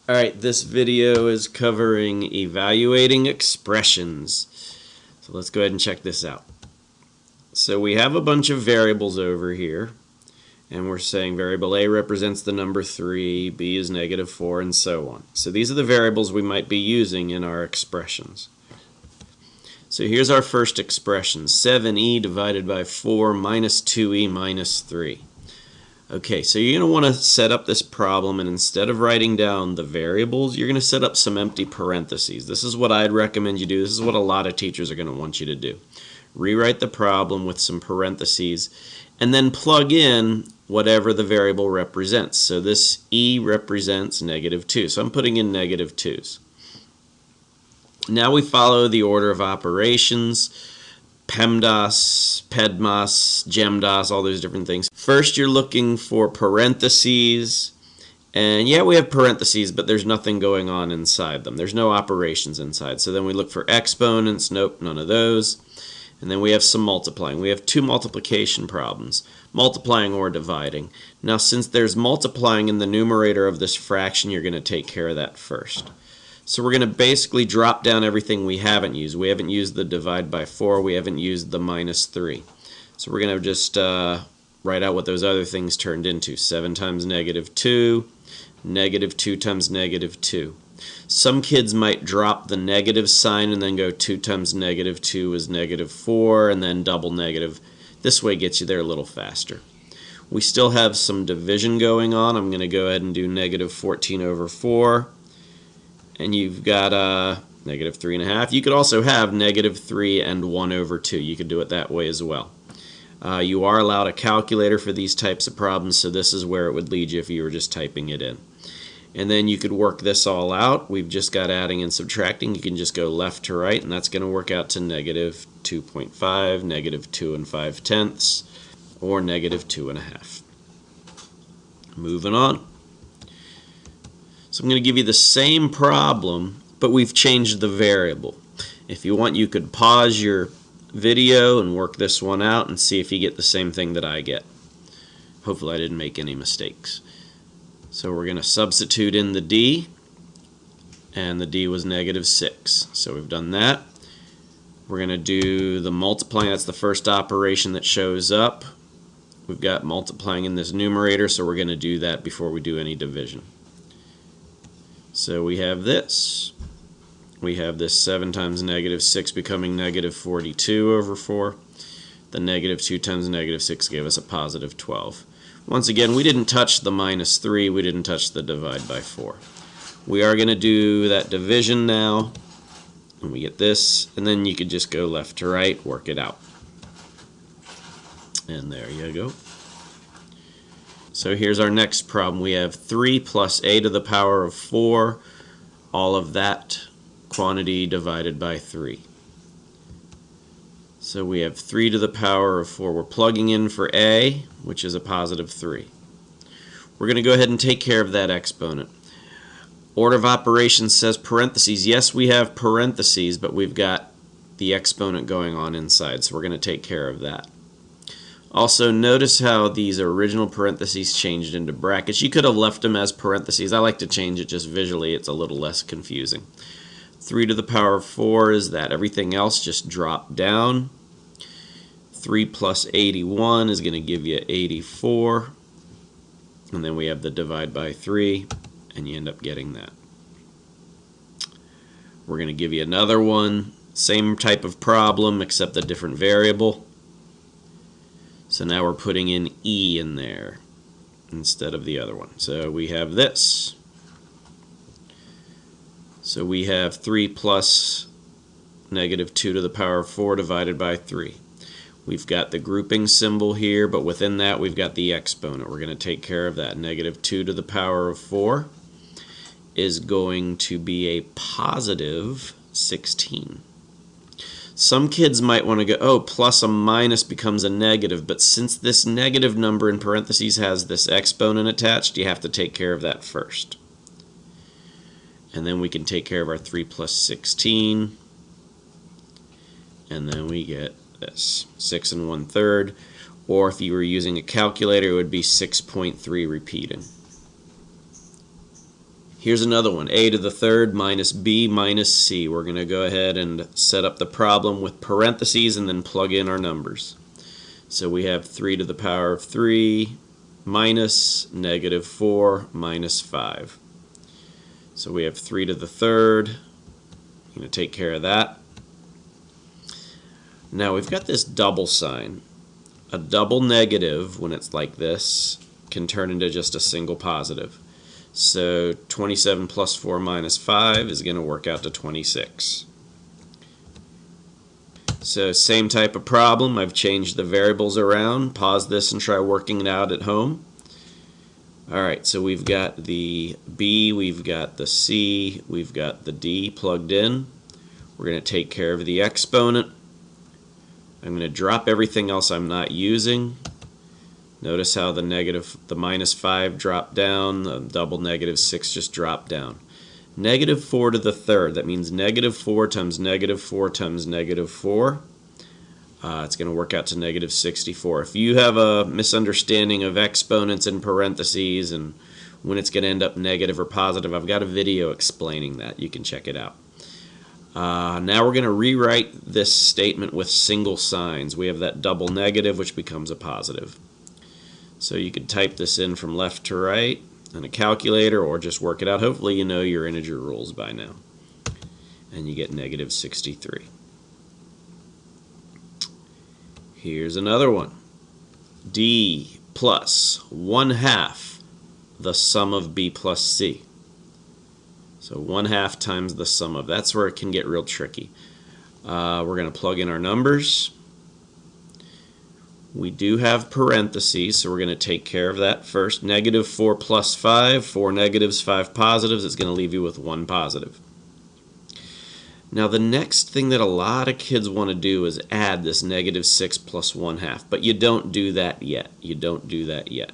Alright, this video is covering evaluating expressions. So let's go ahead and check this out. So we have a bunch of variables over here, and we're saying variable A represents the number 3, B is -4, and so on. So these are the variables we might be using in our expressions. So here's our first expression, 7e divided by 4 minus 2e minus 3. Okay, so you're going to want to set up this problem, and instead of writing down the variables, you're going to set up some empty parentheses. This is what I'd recommend you do. This is what a lot of teachers are going to want you to do. Rewrite the problem with some parentheses, and then plug in whatever the variable represents. So this e represents -2, so I'm putting in -2's. Now we follow the order of operations. PEMDAS, PEDMAS, GEMDAS, all those different things. First, you're looking for parentheses, and yeah, we have parentheses, but there's nothing going on inside them. There's no operations inside. So then we look for exponents. Nope, none of those. And then we have some multiplying. We have two multiplication problems, multiplying or dividing. Now, since there's multiplying in the numerator of this fraction, you're going to take care of that first. So we're going to basically drop down everything we haven't used. We haven't used the divide by 4. We haven't used the -3. So we're going to just write out what those other things turned into. 7 times -2, -2 times -2. Some kids might drop the negative sign and then go 2 times -2 is -4, and then double negative. This way gets you there a little faster. We still have some division going on. I'm going to go ahead and do -14 over 4. And you've got -3.5. You could also have -3 and 1 over 2. You could do it that way as well. You are allowed a calculator for these types of problems, so this is where it would lead you if you were just typing it in. And then you could work this all out. We've just got adding and subtracting. You can just go left to right, and that's going to work out to -2.5, -2 5/10, or -2.5. Moving on. So I'm going to give you the same problem, but we've changed the variable. If you want, you could pause your video and work this one out and see if you get the same thing that I get. Hopefully I didn't make any mistakes. So we're going to substitute in the d, and the d was -6. So we've done that. We're going to do the multiplying. That's the first operation that shows up. We've got multiplying in this numerator, so we're going to do that before we do any division. So we have this. We have this 7 times -6 becoming -42 over 4. The -2 times -6 gave us a +12. Once again, we didn't touch the -3. We didn't touch the divide by 4. We are going to do that division now. And we get this. And then you could just go left to right, work it out. And there you go. So here's our next problem. We have 3 plus a to the power of 4, all of that quantity divided by 3. So we have 3 to the power of 4. We're plugging in for a, which is a +3. We're going to go ahead and take care of that exponent. Order of operations says parentheses. Yes, we have parentheses, but we've got the exponent going on inside, so we're going to take care of that. Also, notice how these original parentheses changed into brackets. You could have left them as parentheses. I like to change it just visually. It's a little less confusing. 3 to the power of 4 is that. Everything else just dropped down. 3 plus 81 is going to give you 84. And then we have the divide by 3, and you end up getting that. We're going to give you another one. Same type of problem, except a different variable. So now we're putting in e in there instead of the other one. So we have this. So we have 3 plus -2 to the power of 4 divided by 3. We've got the grouping symbol here, but within that we've got the exponent. We're going to take care of that. -2 to the power of 4 is going to be a +16. Some kids might want to go, oh, plus a minus becomes a negative, but since this negative number in parentheses has this exponent attached, you have to take care of that first. And then we can take care of our 3 plus 16, and then we get this, 6 1/3, or if you were using a calculator, it would be 6.3 repeating. Here's another one, a to the third minus b minus c. We're going to go ahead and set up the problem with parentheses and then plug in our numbers. So we have 3 to the power of 3 minus negative 4 minus 5. So we have 3 to the third. I'm going to take care of that. Now we've got this double sign. A double negative, when it's like this, can turn into just a single positive. So 27 plus 4 minus 5 is going to work out to 26. So same type of problem. I've changed the variables around. Pause this and try working it out at home. Alright, so we've got the B, we've got the C, we've got the D plugged in. We're going to take care of the exponent. I'm going to drop everything else I'm not using. Notice how the minus 5 dropped down, the double negative 6 just dropped down. Negative 4 to the third, that means negative 4 times negative 4 times negative 4. It's going to work out to negative 64. If you have a misunderstanding of exponents in parentheses and when it's going to end up negative or positive, I've got a video explaining that. You can check it out. Now we're going to rewrite this statement with single signs. We have that double negative, which becomes a positive. So you could type this in from left to right on a calculator or just work it out. Hopefully you know your integer rules by now. And you get negative 63. Here's another one. D plus 1/2 the sum of B plus C. So 1/2 times the sum of. That's where it can get real tricky. We're going to plug in our numbers. We do have parentheses, so we're going to take care of that first. Negative 4 plus 5, 4 negatives, 5 positives. It's going to leave you with 1 positive. Now the next thing that a lot of kids want to do is add this negative 6 plus 1/2, but you don't do that yet. You don't do that yet.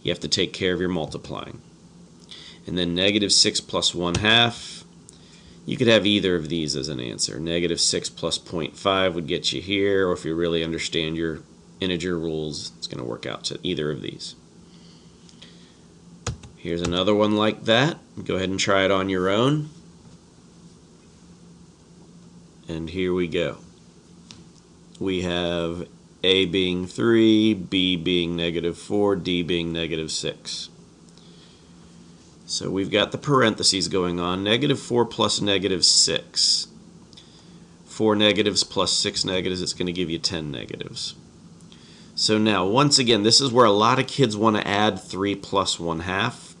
You have to take care of your multiplying. And then negative 6 plus 1/2, you could have either of these as an answer. Negative 6 plus 0.5 would get you here, or if you really understand your integer rules, it's going to work out to either of these. Here's another one like that. Go ahead and try it on your own. And here we go. We have A being 3, B being negative 4, D being negative 6. So we've got the parentheses going on. Negative 4 plus negative 6. 4 negatives plus 6 negatives, it's going to give you 10 negatives. So now, once again, this is where a lot of kids want to add 3 plus 1/2.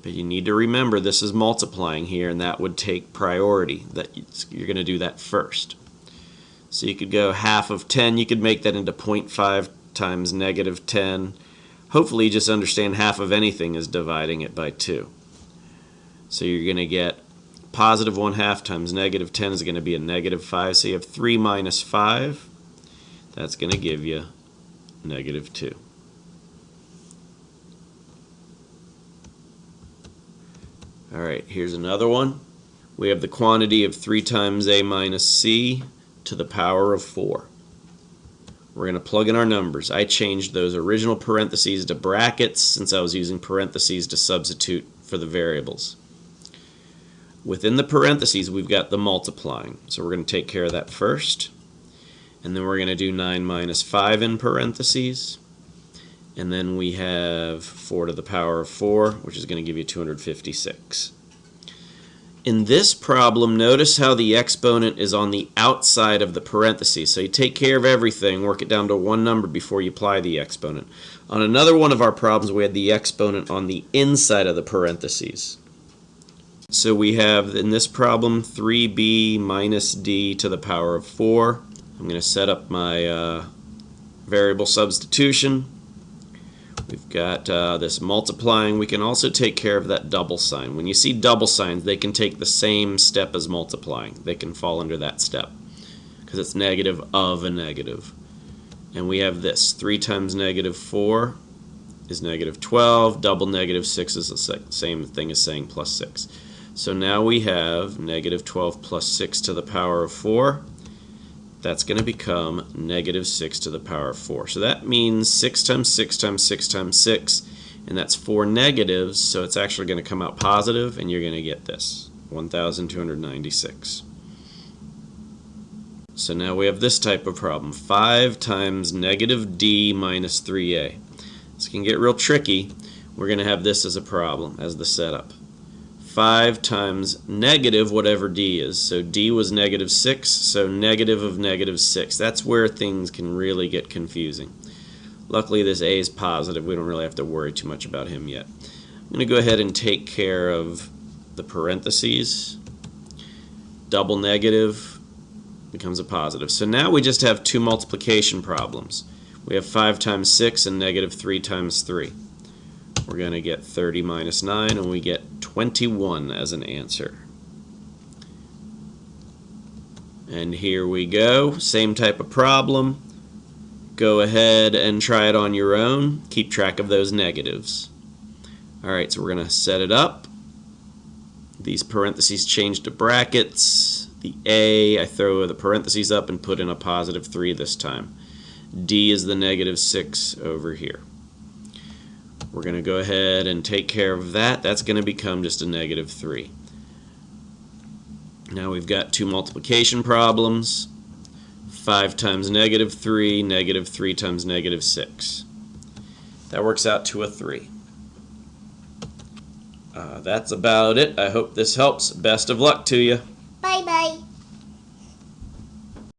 But you need to remember this is multiplying here, and that would take priority. That you're going to do that first. So you could go half of 10. You could make that into 0.5 times negative 10. Hopefully you just understand half of anything is dividing it by 2. So you're going to get positive 1/2 times negative 10 is going to be a negative 5. So you have 3 minus 5. That's going to give you negative 2. Alright, here's another one. We have the quantity of 3 times A minus C to the power of 4. We're going to plug in our numbers. I changed those original parentheses to brackets since I was using parentheses to substitute for the variables. Within the parentheses, we've got the multiplying. So we're going to take care of that first. And then we're going to do 9 minus 5 in parentheses. And then we have 4 to the power of 4, which is going to give you 256. In this problem, notice how the exponent is on the outside of the parentheses. So you take care of everything, work it down to one number before you apply the exponent. On another one of our problems, we had the exponent on the inside of the parentheses. So we have, in this problem, 3b minus d to the power of 4. I'm going to set up my variable substitution. We've got this multiplying. We can also take care of that double sign. When you see double signs, they can take the same step as multiplying. They can fall under that step because it's negative of a negative. And we have this. 3 times negative 4 is negative 12. Double negative 6 is the same thing as saying plus 6. So now we have negative 12 plus 6 to the power of 4. That's going to become negative 6 to the power of 4. So that means 6 times 6 times 6 times 6 and that's 4 negatives, so it's actually going to come out positive, and you're going to get this, 1,296. So now we have this type of problem, 5 times negative d minus 3a. This can get real tricky. We're going to have this as a problem, as the setup. 5 times negative whatever d is. So d was negative 6, so negative of negative 6. That's where things can really get confusing. Luckily this a is positive. We don't really have to worry too much about him yet. I'm going to go ahead and take care of the parentheses. Double negative becomes a positive. So now we just have two multiplication problems. We have 5 times 6 and negative 3 times 3. We're going to get 30 minus 9, and we get 21 as an answer. And here we go. Same type of problem. Go ahead and try it on your own. Keep track of those negatives. Alright, so we're going to set it up. These parentheses change to brackets. The a, I throw the parentheses up and put in a positive 3 this time. D is the negative 6 over here. We're going to go ahead and take care of that. That's going to become just a negative 3. Now we've got two multiplication problems. 5 times negative 3, negative 3 times negative 6. That works out to a 3. That's about it. I hope this helps. Best of luck to you.